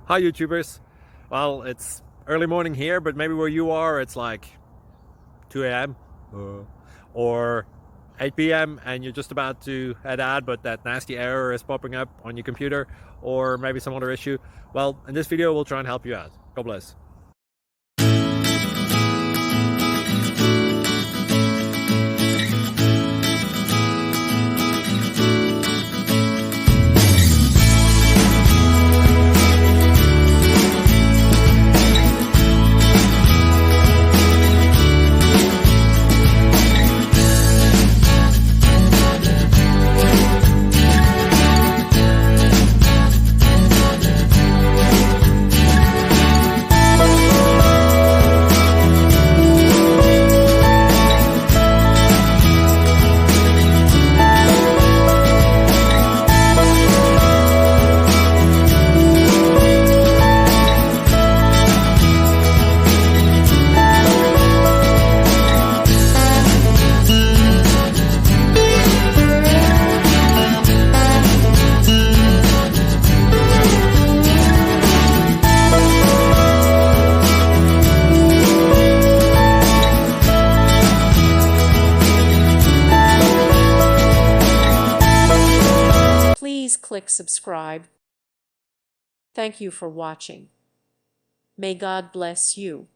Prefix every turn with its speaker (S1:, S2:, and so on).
S1: Hi YouTubers. Well, it's early morning here, but maybe where you are it's like 2 a.m. or 8 p.m. and you're just about to head out, but that nasty error is popping up on your computer, or maybe some other issue. Well, in this video we'll try and help you out. God bless.
S2: Please click subscribe. Thank you for watching. May God bless you.